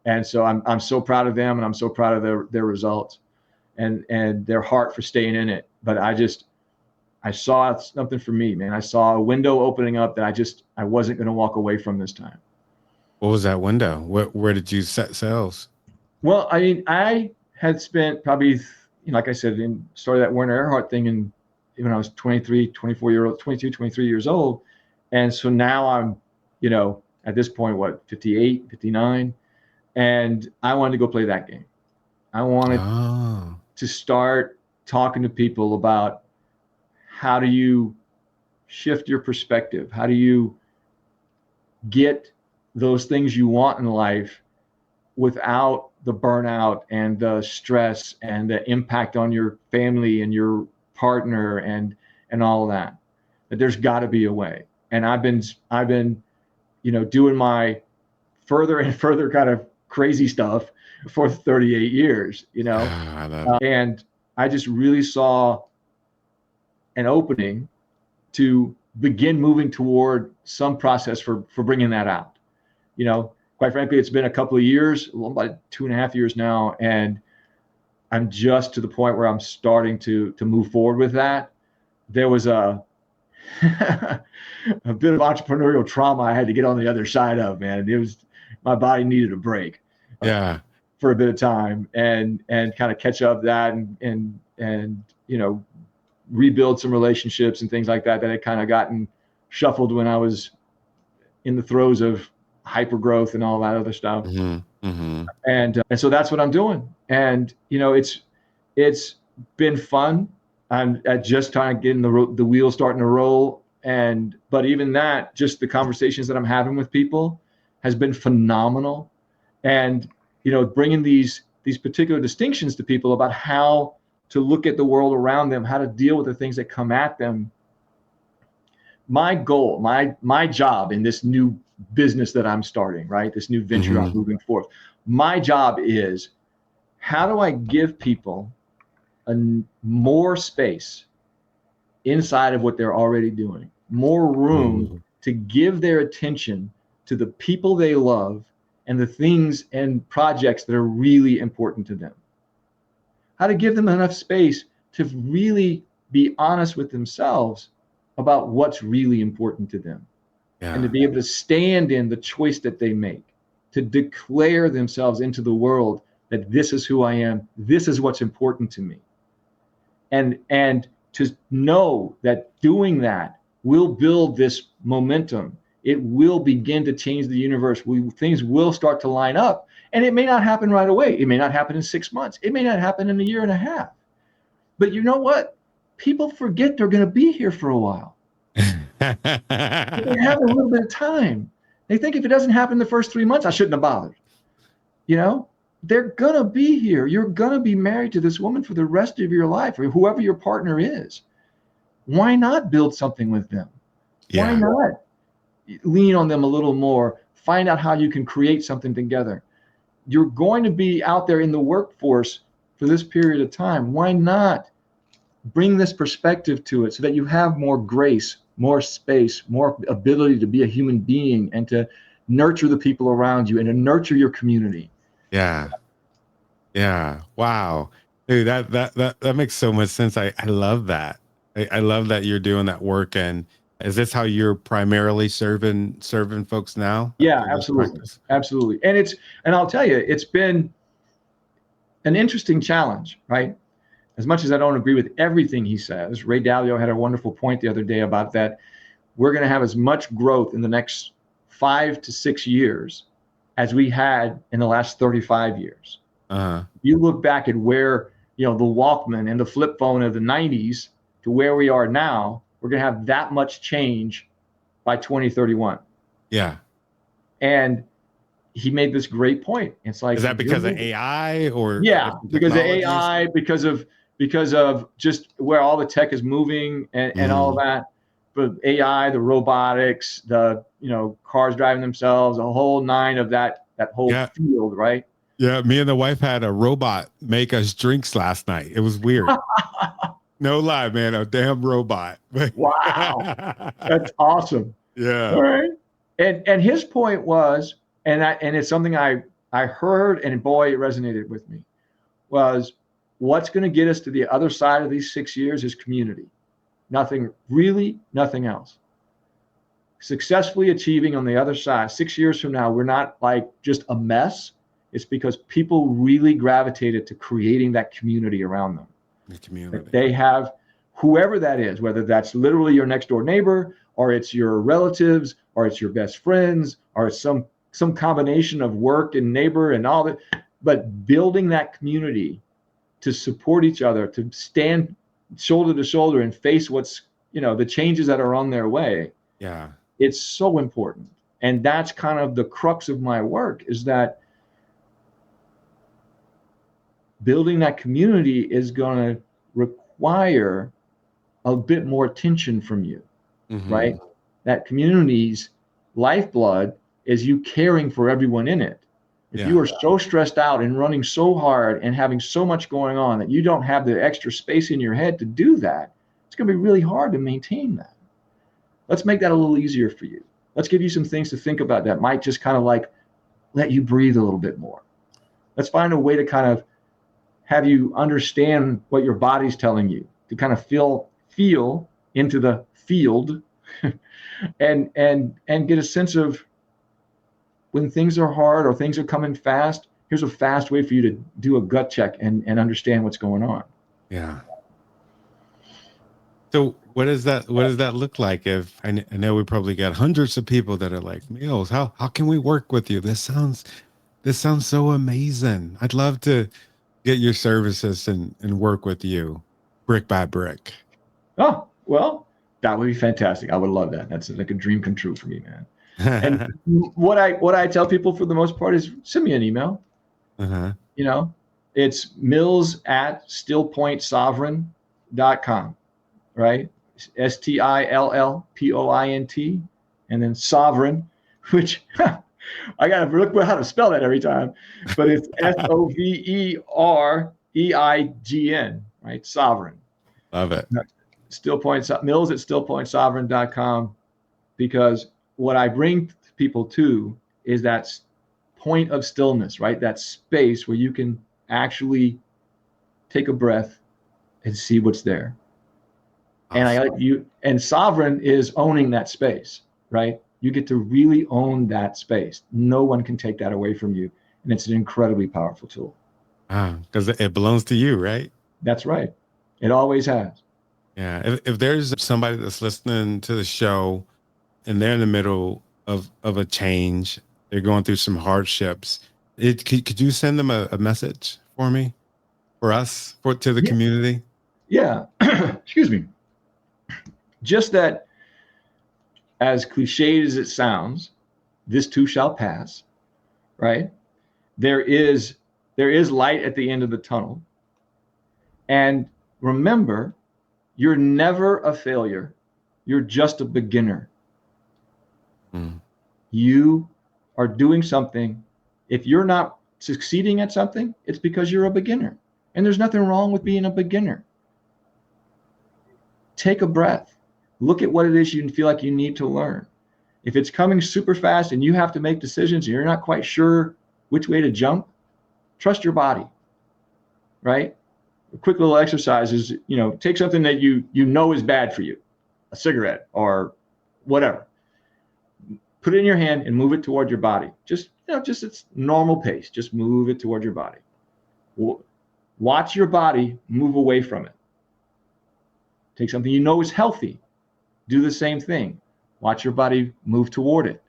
And so I'm so proud of them, and I'm so proud of their results and their heart for staying in it. But I saw something for me, man. I saw a window opening up that I wasn't going to walk away from this time. What was that window? Where did you set sales? Well, I mean, I had spent probably, like I said, started that Werner Erhard thing when I was 22, 23 years old. And so now I'm, at this point, 58, 59. And I wanted to go play that game. I wanted to start talking to people about how do you shift your perspective? How do you get those things you want in life without the burnout and the stress and the impact on your family and your partner and all of that? But there's got to be a way. And I've been doing my further and further kind of crazy stuff for 38 years, and I just really saw an opening to begin moving toward some process for bringing that out. Quite frankly, it's been a couple of years, about 2.5 years now, and I'm just to the point where I'm starting to move forward with that. There was a bit of entrepreneurial trauma I had to get on the other side of, man. My body needed a break. For a bit of time and kind of catch up that and rebuild some relationships and things like that had kind of gotten shuffled when I was in the throes of hyper growth and all that other stuff. Mm-hmm. Mm-hmm. And so that's what I'm doing. And, it's been fun. I'm just trying to get the wheels starting to roll. But even that, just the conversations that I'm having with people has been phenomenal. And, bringing these particular distinctions to people about how to look at the world around them, how to deal with the things that come at them. My goal, my job in this new business that I'm starting, right? This new venture I'm moving forth. My job is, how do I give people more space inside of what they're already doing, more room to give their attention to the people they love and the things and projects that are really important to them. How to give them enough space to really be honest with themselves about what's really important to them. And to be able to stand in the choice that they make, to declare themselves into the world that this is who I am, this is what's important to me. And to know that doing that will build this momentum. It will begin to change the universe. Things will start to line up. And it may not happen right away. It may not happen in 6 months. It may not happen in a year and a half. But you know what? People forget they're going to be here for a while. They have a little bit of time. They think if it doesn't happen the first 3 months, I shouldn't have bothered. They're going to be here. You're going to be married to this woman for the rest of your life, or whoever your partner is. Why not build something with them? Yeah. Why not lean on them a little more? Find out how you can create something together. You're going to be out there in the workforce for this period of time. Why not bring this perspective to it so that you have more grace, more space, more ability to be a human being and to nurture the people around you and to nurture your community. Yeah. Yeah. Wow. Dude, that makes so much sense. I love that. I love that you're doing that work. And is this how you're primarily serving folks now? Yeah, absolutely. Absolutely. And I'll tell you, it's been an interesting challenge, right? As much as I don't agree with everything he says, Ray Dalio had a wonderful point the other day about that. We're going to have as much growth in the next 5 to 6 years as we had in the last 35 years. You look back at where, the Walkman and the flip phone of the 90s to where we are now, we're going to have that much change by 2031. Yeah. And he made this great point. It's like, is that because of AI or? Yeah, because of AI, because of just where all the tech is moving and all of that. But AI, the robotics, the cars driving themselves, a whole nine of that whole field, right? Yeah, me and the wife had a robot make us drinks last night. It was weird. No lie, man, a damn robot. Wow, that's awesome. Yeah. All right. And his point was, and it's something I heard, and boy, it resonated with me, was what's going to get us to the other side of these 6 years is community. Nothing else. Successfully achieving on the other side, 6 years from now, we're not like just a mess. It's because people really gravitated to creating that community around them. The community. That they have whoever that is, whether that's literally your next door neighbor, or it's your relatives, or it's your best friends, or it's some combination of work and neighbor and all that. But building that community to support each other, to stand shoulder to shoulder and face what's, the changes that are on their way. Yeah. It's so important. And that's kind of the crux of my work, is that building that community is going to require a bit more attention from you, right? That community's lifeblood is you caring for everyone in it. If you are so stressed out and running so hard and having so much going on that you don't have the extra space in your head to do that, it's going to be really hard to maintain that. Let's make that a little easier for you. Let's give you some things to think about that might just kind of like let you breathe a little bit more. Let's find a way to kind of have you understand what your body's telling you, to kind of feel into the field and get a sense of when things are hard or things are coming fast. Here's a fast way for you to do a gut check and understand what's going on. Yeah. So What does that look like? If I know we probably got hundreds of people that are like, Mills, how can we work with you? This sounds so amazing. I'd love to get your services and work with you brick by brick. Oh, well, that would be fantastic. I would love that. That's like a dream come true for me, man. And what I tell people for the most part is send me an email. You know, it's mills@stillpointsovereign.com, right? STILLPOINT, and then sovereign, which I got to look how to spell that every time, but it's SOVEREIGN, right? Sovereign. Love it. Mills@stillpointsovereign.com, because what I bring people to is that point of stillness, right? That space where you can actually take a breath and see what's there. Awesome. And sovereign is owning that space, right? You get to really own that space. No one can take that away from you. And it's an incredibly powerful tool. Because it belongs to you, right? That's right. It always has. Yeah. If there's somebody that's listening to the show and they're in the middle of a change, they're going through some hardships, could you send them a message for me, to the community? Yeah. Excuse me. Just that, as cliched as it sounds, this too shall pass, right? There is light at the end of the tunnel. And remember, you're never a failure. You're just a beginner. You are doing something. If you're not succeeding at something, it's because you're a beginner. And there's nothing wrong with being a beginner. Take a breath. Look at what it is you feel like you need to learn. If it's coming super fast and you have to make decisions and you're not quite sure which way to jump, trust your body, right? A quick little exercise is, take something that you know is bad for you, a cigarette or whatever. Put it in your hand and move it toward your body. Just its normal pace. Just move it toward your body. Watch your body move away from it. Take something you know is healthy. Do the same thing. Watch your body move toward it.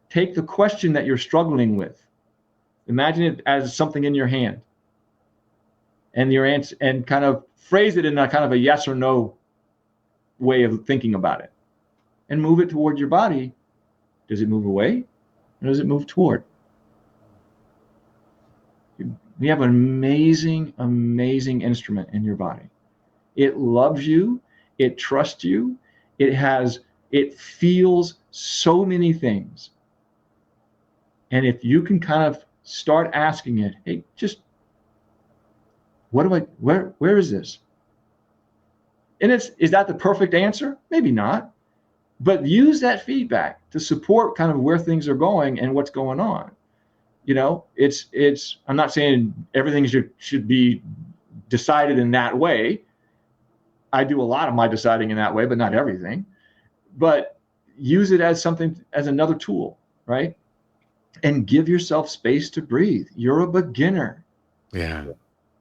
Take the question that you're struggling with. Imagine it as something in your hand. And your answer, and kind of phrase it in a kind of a yes or no way of thinking about it. And move it toward your body. Does it move away? Or does it move toward? We have an amazing, amazing instrument in your body. It loves you. It trusts you. It feels so many things. And if you can kind of start asking it, hey, just where is this? And is that the perfect answer? Maybe not. But use that feedback to support kind of where things are going and what's going on. I'm not saying everything should be decided in that way. I do a lot of my deciding in that way, but not everything. But use it as another tool, right? And give yourself space to breathe. You're a beginner. Yeah.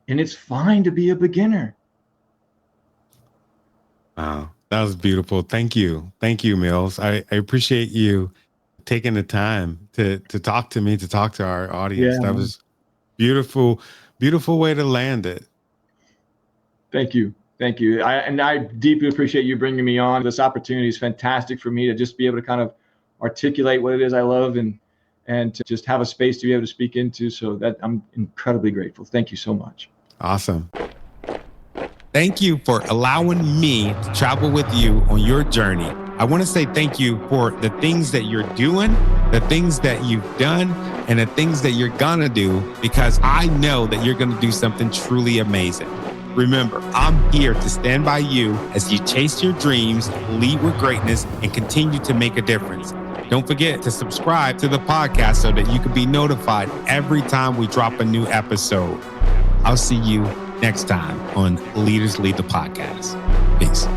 And it's fine to be a beginner. Wow. That was beautiful. Thank you. Thank you, Mills. I appreciate you taking the time to talk to me, to talk to our audience. Yeah. That was beautiful, beautiful way to land it. Thank you. Thank you. I deeply appreciate you bringing me on. This opportunity is fantastic for me to just be able to kind of articulate what it is I love and to just have a space to be able to speak into. So that I'm incredibly grateful. Thank you so much. Awesome. Thank you for allowing me to travel with you on your journey. I want to say thank you for the things that you're doing, the things that you've done, and the things that you're going to do, because I know that you're going to do something truly amazing. Remember, I'm here to stand by you as you chase your dreams, lead with greatness, and continue to make a difference. Don't forget to subscribe to the podcast so that you can be notified every time we drop a new episode. I'll see you next time on Leaders Lead the Podcast. Peace.